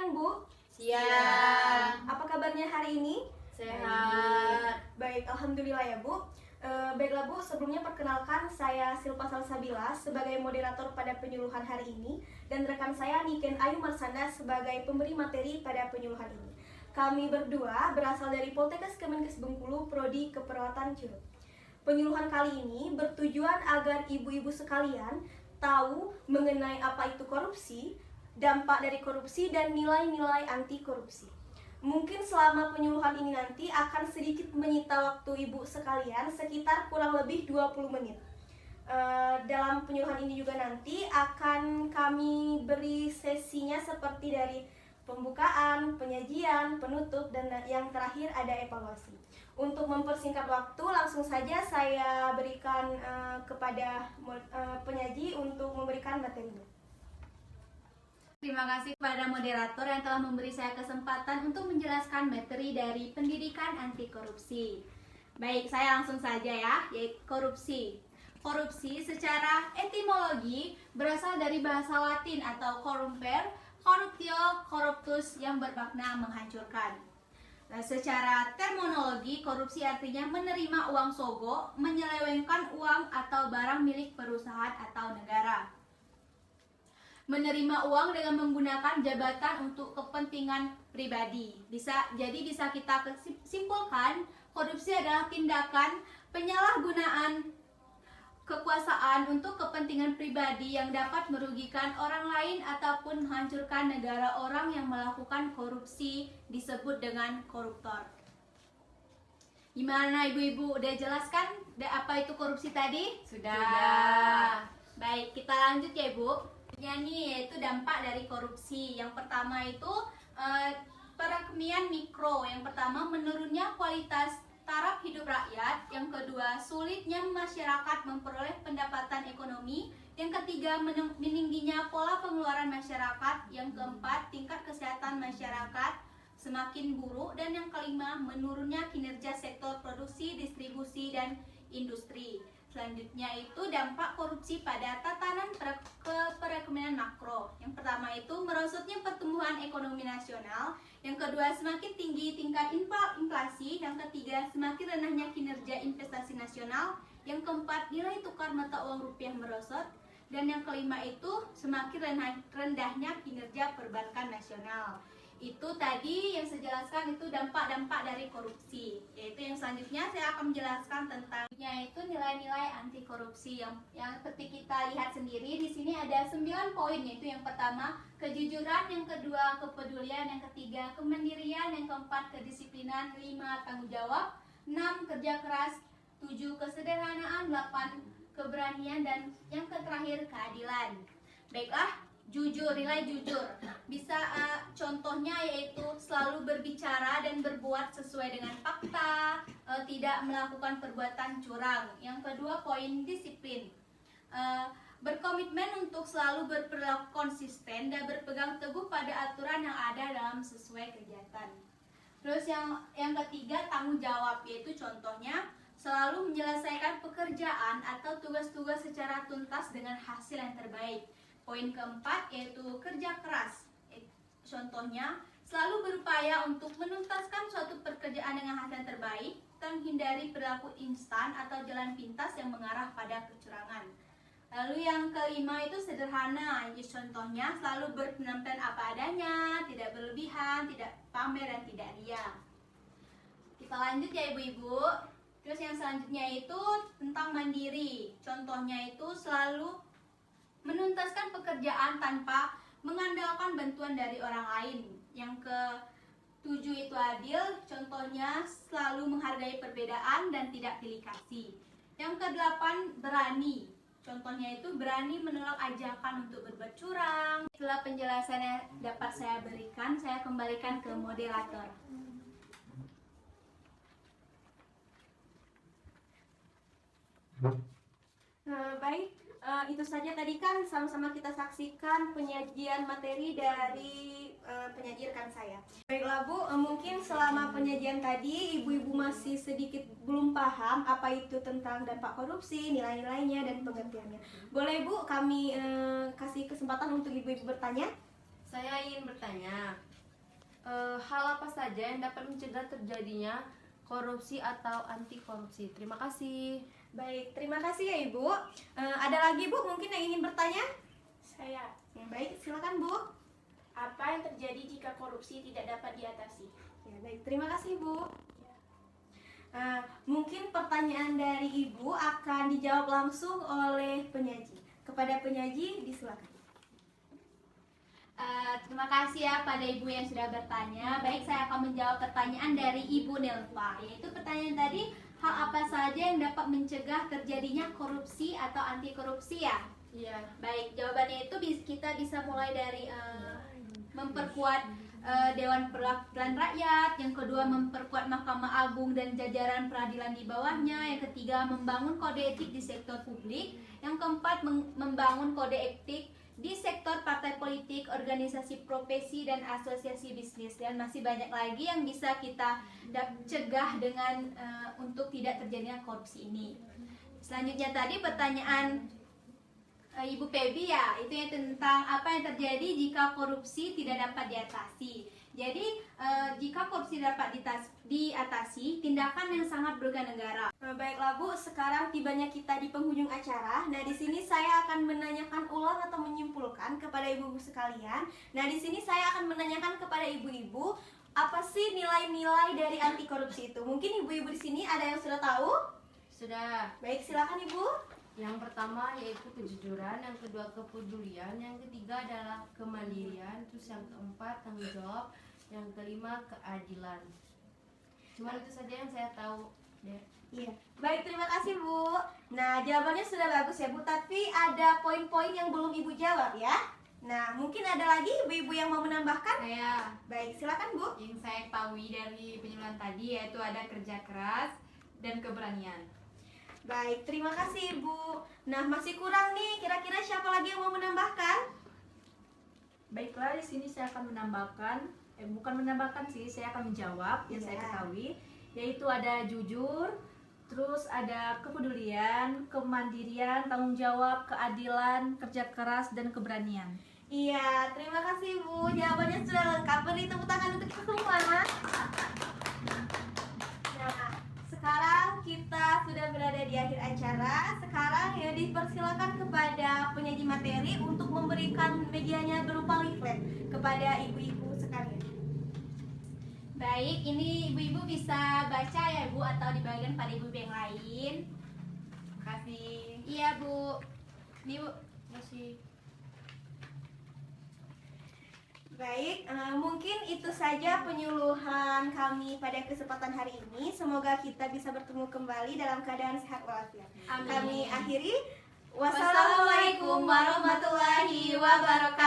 Siang Bu. Siang. Apa kabarnya hari ini? Sehat. Baik, alhamdulillah ya Bu. Baiklah Bu, sebelumnya perkenalkan saya Silpa Salsabila sebagai moderator pada penyuluhan hari ini dan rekan saya Niken Ayu Marsanda sebagai pemberi materi pada penyuluhan ini. Kami berdua berasal dari Poltekkes Kemenkes Bengkulu, Prodi Keperawatan Curug. Penyuluhan kali ini bertujuan agar ibu-ibu sekalian tahu mengenai apa itu korupsi, dampak dari korupsi, dan nilai-nilai anti korupsi. Mungkin selama penyuluhan ini nanti akan sedikit menyita waktu ibu sekalian, sekitar kurang lebih 20 menit. Dalam penyuluhan ini juga nanti akan kami beri sesinya seperti dari pembukaan, penyajian, penutup, dan yang terakhir ada evaluasi. Untuk mempersingkat waktu, langsung saja saya berikan kepada penyaji untuk memberikan materinya. Terima kasih kepada moderator yang telah memberi saya kesempatan untuk menjelaskan materi dari pendidikan anti korupsi. Baik, saya langsung saja ya, yaitu korupsi. Korupsi secara etimologi berasal dari bahasa Latin atau corrumper, corruptio, corruptus yang bermakna menghancurkan. Nah, secara terminologi, korupsi artinya menerima uang sogo, menyelewengkan uang atau barang milik perusahaan atau negara. Menerima uang dengan menggunakan jabatan untuk kepentingan pribadi. Bisa kita simpulkan, korupsi adalah tindakan penyalahgunaan kekuasaan untuk kepentingan pribadi yang dapat merugikan orang lain ataupun menghancurkan negara. Orang yang melakukan korupsi disebut dengan koruptor. Gimana ibu-ibu, udah jelaskan apa itu korupsi tadi? Sudah. Baik, kita lanjut ya ibu. Nih, yaitu dampak dari korupsi. Yang pertama itu perekonomian mikro. Yang pertama, menurunnya kualitas taraf hidup rakyat. Yang kedua, sulitnya masyarakat memperoleh pendapatan ekonomi. Yang ketiga, meningginya pola pengeluaran masyarakat. Yang keempat, tingkat kesehatan masyarakat semakin buruk. Dan yang kelima, menurunnya kinerja sektor produksi, distribusi, dan industri. Selanjutnya itu dampak korupsi pada tatanan perekonomian makro. Yang pertama itu merosotnya pertumbuhan ekonomi nasional. Yang kedua, semakin tinggi tingkat inflasi. Yang ketiga, semakin rendahnya kinerja investasi nasional. Yang keempat, nilai tukar mata uang rupiah merosot. Dan yang kelima itu semakin rendahnya kinerja perbankan nasional. Itu tadi yang saya jelaskan, itu dampak-dampak dari korupsi. Yaitu yang selanjutnya saya akan menjelaskan tentang yaitu nilai-nilai anti korupsi yang seperti kita lihat sendiri di sini ada 9 poin, yaitu yang pertama kejujuran, yang kedua kepedulian, yang ketiga kemandirian, yang keempat kedisiplinan, 5 tanggung jawab, 6 kerja keras, 7 kesederhanaan, 8 keberanian, dan yang terakhir keadilan. Baiklah, jujur, nilai jujur. Bisa contohnya yaitu selalu berbicara dan berbuat sesuai dengan fakta, tidak melakukan perbuatan curang. Yang kedua, poin disiplin. Berkomitmen untuk selalu berperilaku konsisten dan berpegang teguh pada aturan yang ada dalam sesuai kegiatan. Terus yang ketiga, tanggung jawab, yaitu contohnya selalu menyelesaikan pekerjaan atau tugas-tugas secara tuntas dengan hasil yang terbaik. Poin keempat yaitu kerja keras. Contohnya, selalu berupaya untuk menuntaskan suatu pekerjaan dengan hasil yang terbaik dan menghindari perilaku instan atau jalan pintas yang mengarah pada kecurangan. Lalu yang kelima itu sederhana. Contohnya, selalu berpenampilan apa adanya, tidak berlebihan, tidak pamer, dan tidak ria. Kita lanjut ya ibu-ibu. Terus yang selanjutnya itu tentang mandiri. Contohnya itu selalu menuntaskan pekerjaan tanpa mengandalkan bantuan dari orang lain. Yang ke-7 itu adil, contohnya selalu menghargai perbedaan dan tidak pilih kasih. Yang ke-8 berani, contohnya itu berani menolak ajakan untuk berbuat curang. Setelah penjelasan yang dapat saya berikan, saya kembalikan ke moderator. Baik, itu saja tadi kan sama-sama kita saksikan penyajian materi dari penyaji rekan saya. Baiklah Bu, mungkin selama penyajian tadi ibu-ibu masih sedikit belum paham apa itu tentang dampak korupsi, nilai-nilainya, dan pengertiannya. Boleh Bu, kami kasih kesempatan untuk ibu-ibu bertanya? Saya ingin bertanya, hal apa saja yang dapat mencegah terjadinya korupsi atau anti korupsi? Terima kasih. Baik, terima kasih ya Ibu. Ada lagi Bu mungkin yang ingin bertanya? Saya, Ya, baik, silakan Bu. apa yang terjadi jika korupsi tidak dapat diatasi? Ya, baik, terima kasih Bu. Mungkin pertanyaan dari Ibu akan dijawab langsung oleh penyaji. Kepada penyaji, disilakan. Terima kasih ya pada Ibu yang sudah bertanya. Baik, saya akan menjawab pertanyaan dari Ibu Nelva. Yaitu pertanyaan tadi, hal apa saja yang dapat mencegah terjadinya korupsi atau anti korupsi ya? Iya. Baik, jawabannya itu kita bisa mulai dari memperkuat Dewan Perwakilan Rakyat, yang kedua memperkuat Mahkamah Agung dan jajaran peradilan di bawahnya, yang ketiga membangun kode etik di sektor publik, yang keempat membangun kode etik di sektor partai politik, organisasi profesi dan asosiasi bisnis, dan masih banyak lagi yang bisa kita cegah dengan untuk tidak terjadinya korupsi ini. Selanjutnya tadi pertanyaan Ibu Pebi ya, itu yang tentang apa yang terjadi jika korupsi tidak dapat diatasi. Jadi jika korupsi dapat diatasi, tindakan yang sangat merugikan negara. Baiklah Bu, sekarang tibanya kita di penghujung acara. Nah, di sini saya akan menanyakan ulang atau menyimpulkan kepada ibu-ibu sekalian. Nah, di sini saya akan menanyakan kepada ibu-ibu, apa sih nilai-nilai dari anti korupsi itu? Mungkin ibu-ibu di sini ada yang sudah tahu? Sudah. Baik, silakan Ibu. Yang pertama yaitu kejujuran, yang kedua kepedulian, yang ketiga adalah kemandirian, terus yang keempat tanggung jawab, yang kelima keadilan. Cuma itu saja yang saya tahu, Dek. Iya. Baik, terima kasih Bu. Nah, jawabannya sudah bagus ya Bu, tapi ada poin-poin yang belum Ibu jawab ya. Nah, mungkin ada lagi ibu-ibu yang mau menambahkan? Saya Baik, silakan Bu. yang saya ketahui dari penyuluhan tadi yaitu ada kerja keras dan keberanian. Baik, terima kasih Ibu. Nah, masih kurang nih, kira-kira siapa lagi yang mau menambahkan? Baiklah, di sini saya akan menambahkan, bukan menambahkan sih, saya akan menjawab yang saya Iya. ketahui, yaitu ada jujur, terus ada kepedulian, kemandirian, tanggung jawab, keadilan, kerja keras, dan keberanian. Iya, terima kasih Bu. Jawabannya sudah lengkap. Beri tepuk tangan untuk kita semua. Nah, sekarang kita sudah berada di akhir acara. Sekarang ya dipersilakan kepada penyaji materi untuk memberikan medianya berupa leaflet kepada ibu-ibu sekalian. Baik, ini ibu-ibu bisa baca ya Bu, atau dibagikan pada ibu yang lain. Terima kasih. Iya Bu. Ini Bu. Terima kasih. Baik, mungkin itu saja penyuluhan kami pada kesempatan hari ini. Semoga kita bisa bertemu kembali dalam keadaan sehat walafiat. Amin. Kami akhiri. Wassalamualaikum warahmatullahi wabarakatuh.